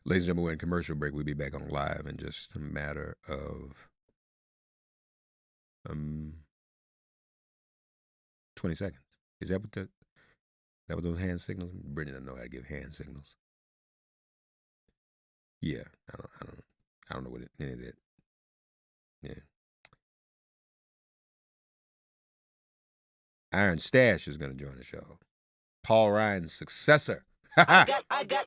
Ladies and gentlemen, we're in commercial break. We'll be back on live in just a matter of 20 seconds. Is that what those hand signals? Brendan doesn't know how to give hand signals. Yeah, I don't know what any of that. Yeah. IronStache is going to join the show. Paul Ryan's successor. I got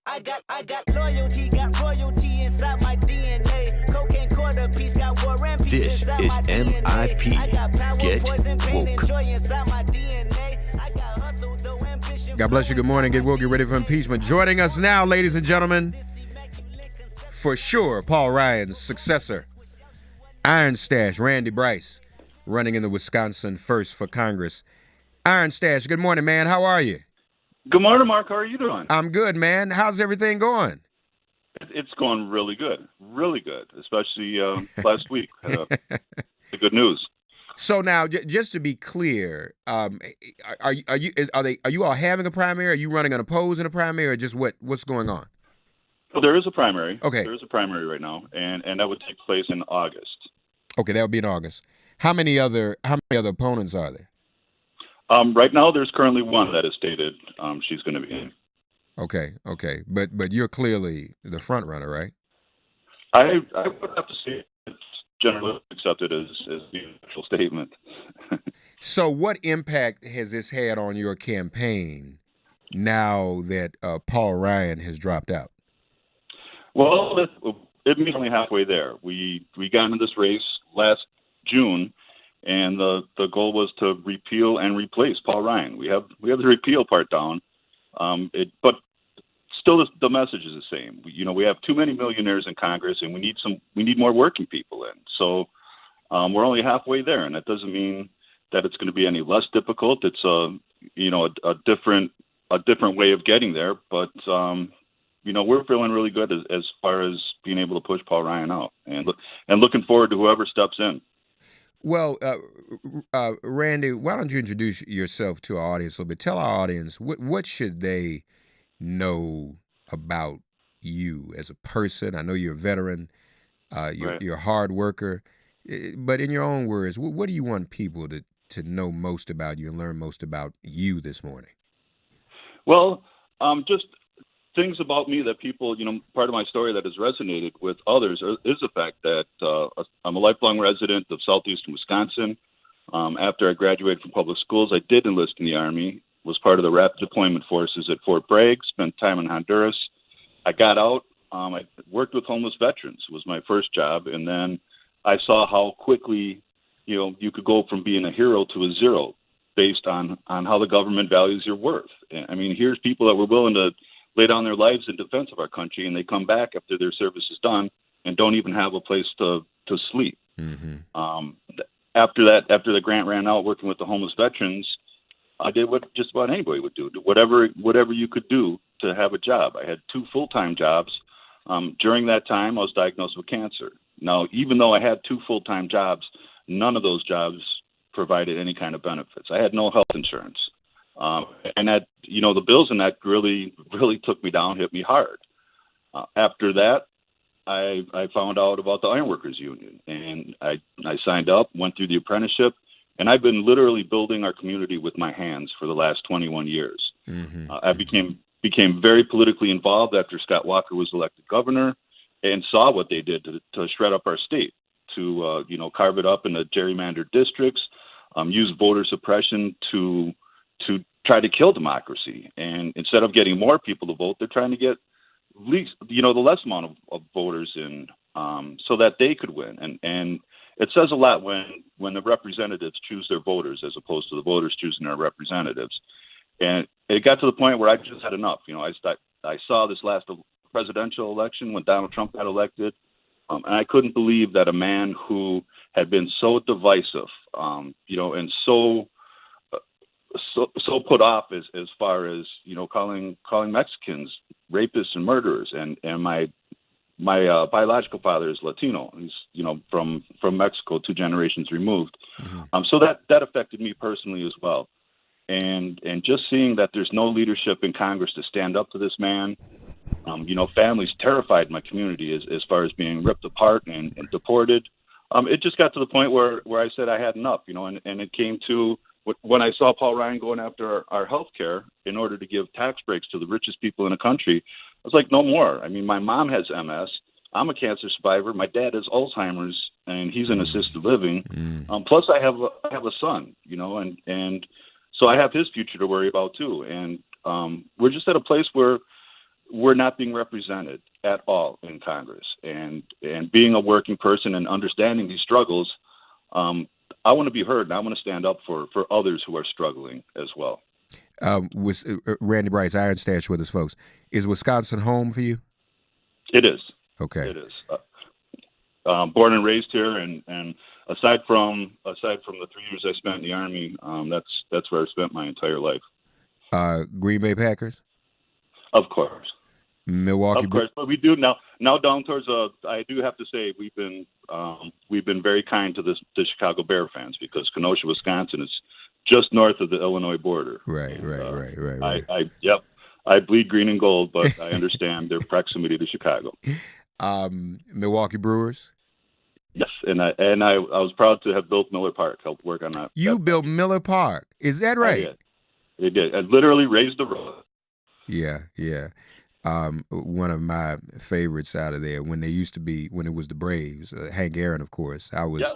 loyalty, got royalty inside my DNA. Cocaine quarter piece, got war and peace This inside is my DNA. MIP. I got power, Get poison, pain, and woke. joy inside my DNA. I got hustle, though ambition. God bless you. Good morning. Get woke. Get ready for impeachment. Joining us now, ladies and gentlemen, for sure, Paul Ryan's successor, IronStache, Randy Bryce, running in the Wisconsin 1st for Congress. IronStache, good morning, man. How are you? Good morning, Mark. How are you doing? I'm good, man. How's everything going? It's going really good, especially last week. The good news. So now, just to be clear, are you all having a primary? Are you running unopposed in a primary, or just what's going on? Well, there is a primary. Okay. There is a primary right now, and that would take place in August. Okay, that would be in August. How many other opponents are there? Right now, there's currently one that is stated she's going to be in. Okay, but you're clearly the front runner, right? I would have to say it's generally accepted as the official statement. So what impact has this had on your campaign now that Paul Ryan has dropped out? Well, it means only halfway there. We got into this race last June, and the goal was to repeal and replace Paul Ryan. We have the repeal part down, but still the message is the same. We have too many millionaires in Congress, and we need more working people in. So we're only halfway there, and that doesn't mean that it's going to be any less difficult. It's a different way of getting there, but we're feeling really good as far as being able to push Paul Ryan out, and looking forward to whoever steps in. Well, Randy, why don't you introduce yourself to our audience a little bit? Tell our audience what should they know about you as a person. I know you're a veteran, you're a hard worker, but in your own words, what do you want people to know most about you and learn most about you this morning? Well, just things about me that people, part of my story that has resonated with others is the fact that I'm a lifelong resident of southeastern Wisconsin. After I graduated from public schools, I did enlist in the Army, was part of the Rapid Deployment Forces at Fort Bragg, spent time in Honduras. I got out. I worked with homeless veterans, was my first job, and then I saw how quickly, you could go from being a hero to a zero based on how the government values your worth. I mean, here's people that were willing to lay down their lives in defense of our country, and they come back after their service is done and don't even have a place to sleep. Mm-hmm. After the grant ran out, working with the homeless veterans, I did what just about anybody would do, whatever you could do to have a job. I had 2 full-time jobs. During that time, I was diagnosed with cancer. Now, even though I had 2 full-time jobs, none of those jobs provided any kind of benefits. I had no health insurance. And that, the bills in that really, really took me down, hit me hard. After that, I found out about the Ironworkers Union, and I signed up, went through the apprenticeship, and I've been literally building our community with my hands for the last 21 years. Mm-hmm. I became very politically involved after Scott Walker was elected governor, and saw what they did to shred up our state, to carve it up into gerrymandered districts, use voter suppression to try to kill democracy. And instead of getting more people to vote, they're trying to get least, the less amount of voters in, so that they could win. And it says a lot when the representatives choose their voters as opposed to the voters choosing their representatives. And it got to the point where I just had enough. I saw this last presidential election when Donald Trump got elected, and I couldn't believe that a man who had been so divisive, and so put off as far as calling Mexicans rapists and murderers, and my biological father is Latino. He's from Mexico, 2 generations removed. Mm-hmm. So that affected me personally as well, and just seeing that there's no leadership in Congress to stand up to this man, Families terrified in my community as far as being ripped apart and deported. It just got to the point where I said I had enough, and it came to when I saw Paul Ryan going after our health care in order to give tax breaks to the richest people in the country. I was like, no more. I mean, my mom has MS. I'm a cancer survivor. My dad has Alzheimer's, and he's in assisted living. Plus, I have a son, and so I have his future to worry about too. And we're just at a place where we're not being represented at all in Congress. And being a working person and understanding these struggles, I want to be heard, and I want to stand up for others who are struggling as well. With Randy Bryce, IronStache with us, folks. Is Wisconsin home for you? It is. Okay. It is. Born and raised here, and aside from the 3 years I spent in the Army, that's where I spent my entire life. Green Bay Packers? Of course. Milwaukee. Of course, but we do now down towards. I do have to say we've been very kind to the Chicago Bear fans, because Kenosha, Wisconsin, is just north of the Illinois border. Right. I bleed green and gold, but I understand their proximity to Chicago. Milwaukee Brewers. Yes, and I was proud to have built Miller Park, helped work on that. You built Miller Park, is that right? I did. I literally raised the road. Yeah. One of my favorites out of there when it was the Braves, Hank Aaron, of course. I was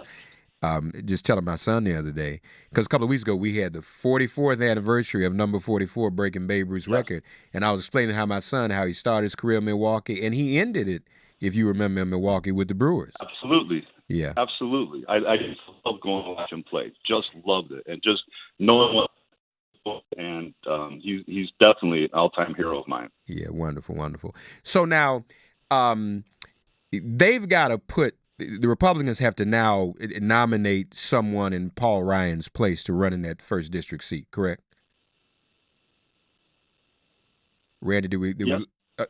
just telling my son the other day, because a couple of weeks ago we had the 44th anniversary of number 44 breaking Babe Ruth's record, and I was explaining how he started his career in Milwaukee, and he ended it, if you remember, in Milwaukee with the Brewers. Absolutely. Yeah. Absolutely. I just love going to watch him play. Just loved it, and just knowing what. And he's definitely an all-time hero of mine. Yeah, wonderful. So now they've got to the Republicans have to now nominate someone in Paul Ryan's place to run in that 1st district seat, correct? Randy, do we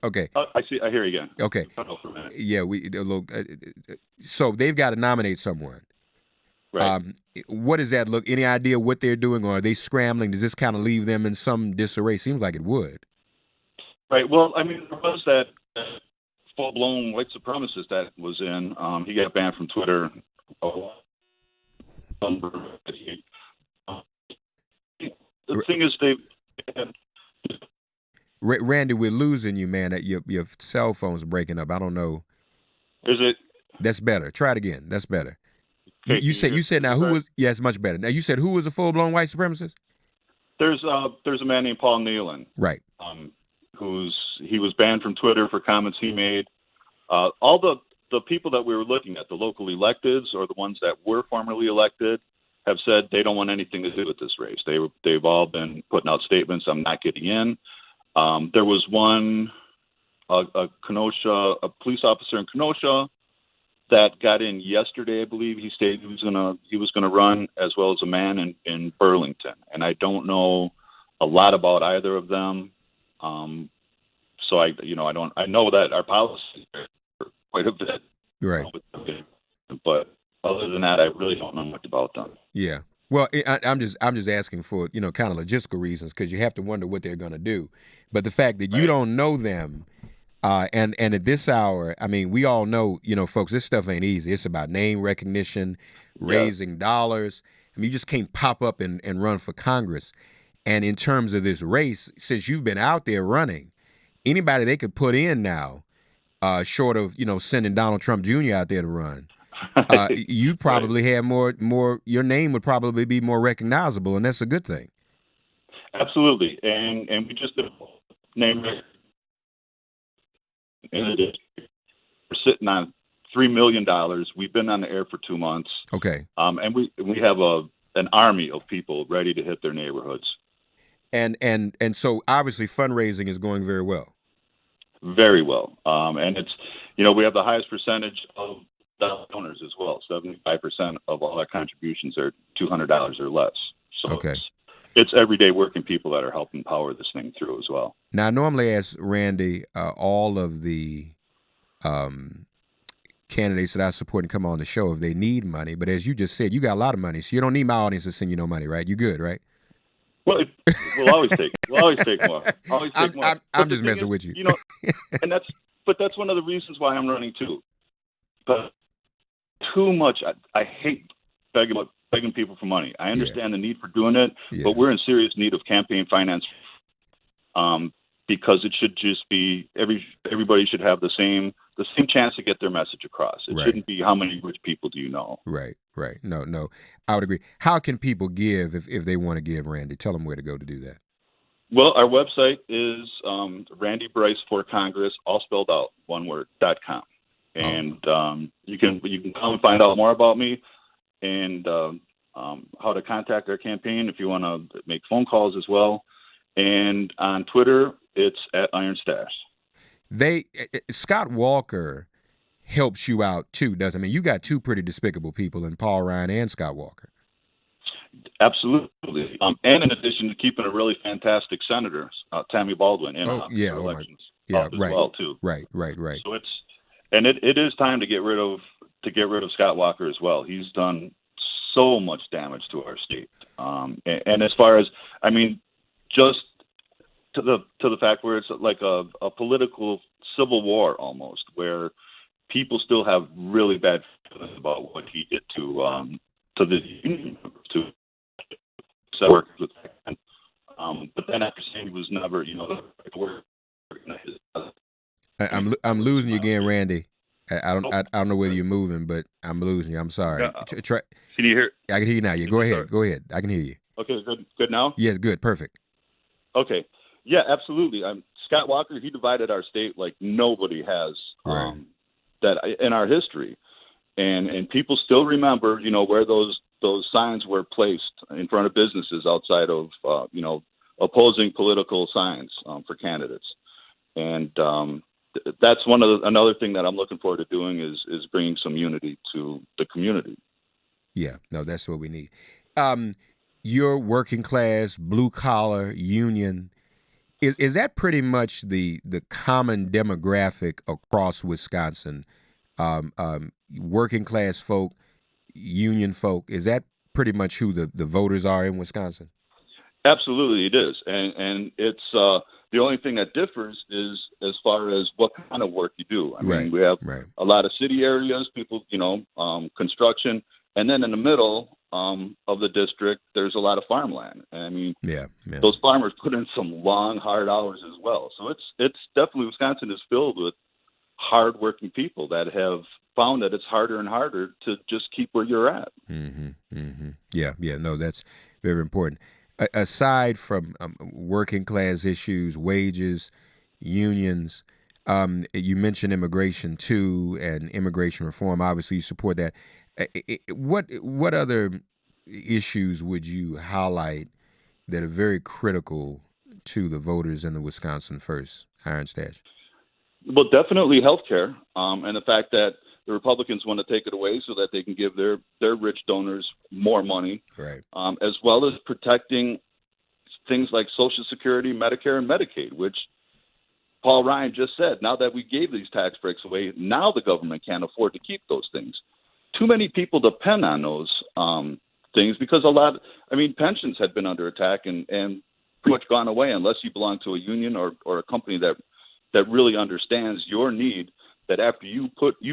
okay. I see. I hear you again. Okay. Yeah, so they've got to nominate someone. Right. What does that look? Any idea what they're doing, or are they scrambling? Does this kind of leave them in some disarray? Seems like it would. Right. Well, I mean, there was that full-blown white supremacist that was in. He got banned from Twitter. The thing is, Randy, we're losing you, man. Your cell phone's breaking up. I don't know. Is it? That's better. Try it again. That's better. You said now who was? Yeah, it's much better. Now you said who was a full-blown white supremacist? There's a man named Paul Nealon. Right. He was banned from Twitter for comments he made. All the people that we were looking at, the local electeds or the ones that were formerly elected, have said they don't want anything to do with this race. They've all been putting out statements. I'm not getting in. There was one, a police officer in Kenosha, that got in yesterday, I believe. He stated he was gonna run, as well as a man in Burlington, and I don't know a lot about either of them. So I know that our policy is quite a bit, right? But other than that, I really don't know much about them. Yeah. Well, I'm just asking for kind of logistical reasons, because you have to wonder what they're gonna do. But the fact that you don't know them. And at this hour, I mean, we all know, folks, this stuff ain't easy. It's about name recognition, raising dollars. I mean, you just can't pop up and run for Congress. And in terms of this race, since you've been out there running, anybody they could put in now, short of, sending Donald Trump Jr. out there to run, you probably have more, your name would probably be more recognizable, and that's a good thing. Absolutely. And we just did name recognition. We're sitting on $3 million. We've been on the air for 2 months. Okay. And we have an army of people ready to hit their neighborhoods. And so obviously fundraising is going very well. Very well. And it's we have the highest percentage of donors as well. 75% of all our contributions are $200 or less. So okay. It's everyday working people that are helping power this thing through as well. Now, I normally ask Randy all of the candidates that I support and come on the show if they need money. But as you just said, you got a lot of money, so you don't need my audience to send you no money, right? You good, right? Well, we'll always take more. Always take more. I'm just messing with you. And that's one of the reasons why I'm running too. But too much, I hate begging people for money. I understand the need for doing it, but we're in serious need of campaign finance, because it should just be everybody should have the same chance to get their message across. It shouldn't be how many rich people do you know. Right. No, I would agree. How can people give if they want to give, Randy? Tell them where to go to do that. Well, our website is Randy Bryce for Congress, all spelled out, one word, .com. And you can come and find out more about me and how to contact our campaign if you want to make phone calls as well. And on Twitter, it's at IronStache. Scott Walker helps you out too, doesn't it? I mean, you got two pretty despicable people in Paul Ryan and Scott Walker. Absolutely. And in addition to keeping a really fantastic senator, Tammy Baldwin, in elections as well too. Right. So it is time to get rid of Scott Walker as well. He's done so much damage to our state. And as far as, I mean, just to the fact where it's like a political civil war almost, where people still have really bad feelings about what he did to the union members, to work with. But then after saying he was never, I'm losing you again, Randy. I don't know whether you're moving, but I'm losing you. I'm sorry. Can you hear? I can hear you now. Yeah, go ahead. I can hear you. Okay, good now? Yes, good. Perfect. Okay. Yeah, absolutely. Scott Walker, he divided our state like nobody has that in our history. And people still remember, where those signs were placed in front of businesses outside of, opposing political signs for candidates. And that's another thing that I'm looking forward to doing is bringing some unity to the community. Yeah, no, that's what we need. Your working class, blue collar union, is that pretty much the common demographic across Wisconsin? Working class folk, union folk, is that pretty much who the voters are in Wisconsin? Absolutely, it is, and it's the only thing that differs is as far as what kind of work you do. I mean, we have a lot of city areas, people, construction, and then in the middle of the district, there's a lot of farmland. I mean, those farmers put in some long, hard hours as well. So it's definitely, Wisconsin is filled with hardworking people that have found that it's harder and harder to just keep where you're at. Yeah, no, that's very important. Aside from working class issues, wages, unions, you mentioned immigration too, and immigration reform. Obviously, you support that. What other issues would you highlight that are very critical to the voters in the Wisconsin First, IronStache? Well, definitely healthcare, and the fact that the Republicans want to take it away so that they can give their rich donors more money, as well as protecting things like Social Security, Medicare, and Medicaid, which Paul Ryan just said, now that we gave these tax breaks away, now the government can't afford to keep those things. Too many people depend on those things because pensions had been under attack and pretty much gone away unless you belong to a union or a company that really understands your need, that after you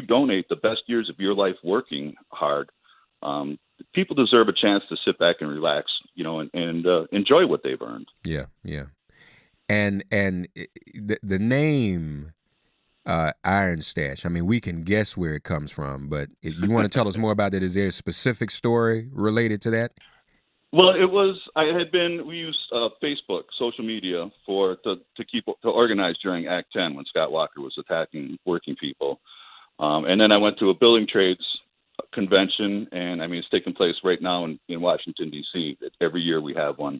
donate the best years of your life working hard, people deserve a chance to sit back and relax, and enjoy what they've earned. Yeah. And the name IronStache, I mean, we can guess where it comes from, but if you want to tell us more about that, is there a specific story related to that? Well, we used Facebook, social media to organize during Act 10 when Scott Walker was attacking working people. And then I went to a building trades convention, and it's taking place right now in Washington, D.C. Every year we have one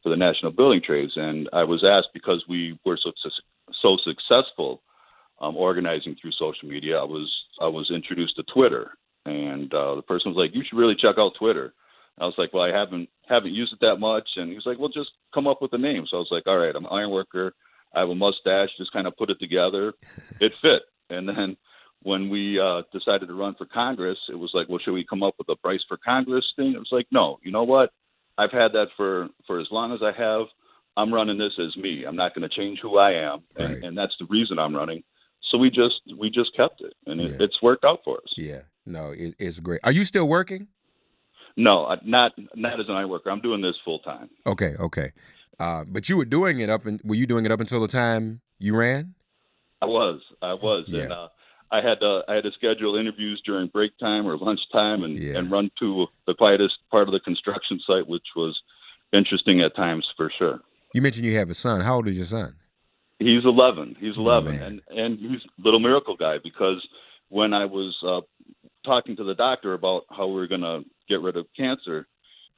for the National Building Trades. And I was asked, because we were so successful organizing through social media, I was introduced to Twitter. And the person was like, you should really check out Twitter. I was like, well, I haven't used it that much. And he was like, well, just come up with a name. So I was like, all right, I'm an iron worker. I have a mustache, just kind of put it together. It fit. And then when we decided to run for Congress, it was like, well, should we come up with a Bryce for Congress thing? It was like, no, you know what? I've had that for as long as I have. I'm running this as me. I'm not going to change who I am, Right. and that's the reason I'm running. So we just kept it, and Yeah. it's worked out for us. Yeah. No, it's great. Are you still working? No, not as an iron worker. I'm doing this full time. Okay. But you were doing it were you doing it up until the time you ran? I was, Yeah. and I had to schedule interviews during break time or lunchtime, and run to the quietest part of the construction site, which was interesting at times for sure. You mentioned you have a son. How old is your son? He's 11. He's 11, man. and he's a little miracle guy, because when I was talking to the doctor about how we were going to get rid of cancer,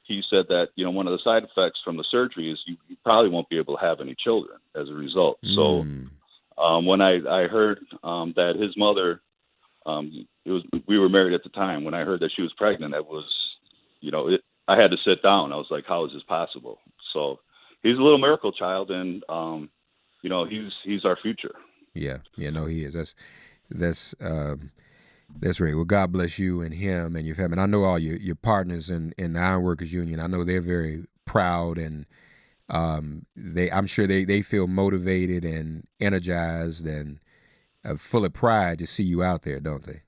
he said that, you know, one of the side effects from the surgery is you probably won't be able to have any children as a result. So when I heard that his mother, we were married at the time. When I heard that she was pregnant, it was, you know, I had to sit down. I was like, how is this possible? So he's a little miracle child, and you know, he's our future. Yeah, no, he is. That's right. Well, God bless you and him and your family. And I know all your partners in the Ironworkers Union. I know they're very proud, and I'm sure they feel motivated and energized and full of pride to see you out there, don't they?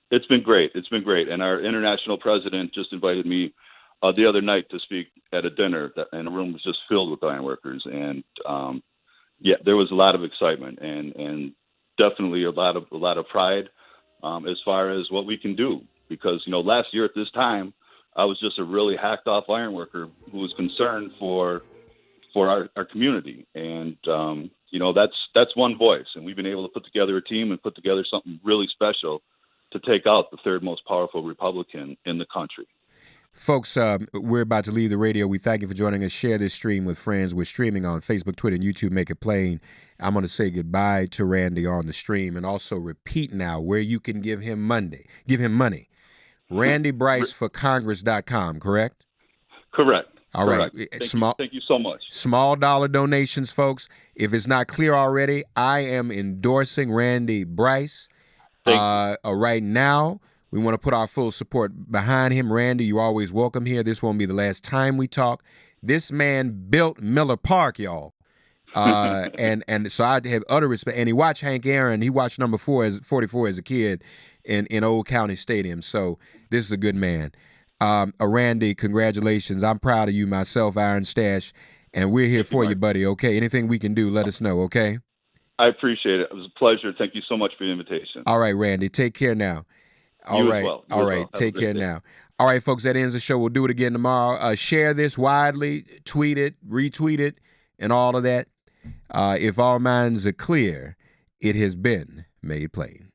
It's been great. It's been great. And our international president just invited me the other night to speak at a dinner, and the room was just filled with ironworkers. And yeah, there was a lot of excitement and definitely a lot of pride as far as what we can do. Because, you know, last year at this time, I was just a really hacked off ironworker who was concerned for our community. And, you know, that's one voice. And we've been able to put together a team and put together something really special to take out the third most powerful Republican in the country. Folks, we're about to leave the radio. We thank you for joining us. Share this stream with friends. We're streaming on Facebook, Twitter, and YouTube. Make it plain. I'm going to say goodbye to Randy on the stream, and also repeat now where you can give him money. RandyBryceForCongress.com, correct? Correct. All right. Thank you so much. Small dollar donations, folks. If it's not clear already, I am endorsing Randy Bryce. Right now, we want to put our full support behind him. Randy, you're always welcome here. This won't be the last time we talk. This man built Miller Park, y'all. And so I have utter respect. And he watched Hank Aaron. He watched number 44 as a kid in Old County Stadium. So this is a good man. Randy, congratulations. I'm proud of you myself, IronStache. And we're here for you, buddy, okay? Anything we can do, let us know, okay? I appreciate it. It was a pleasure. Thank you so much for the invitation. All right, Randy. Take care now. All right. Take care now. All right, folks, that ends the show. We'll do it again tomorrow. Share this widely, tweet it, retweet it, and all of that. If all minds are clear, it has been made plain.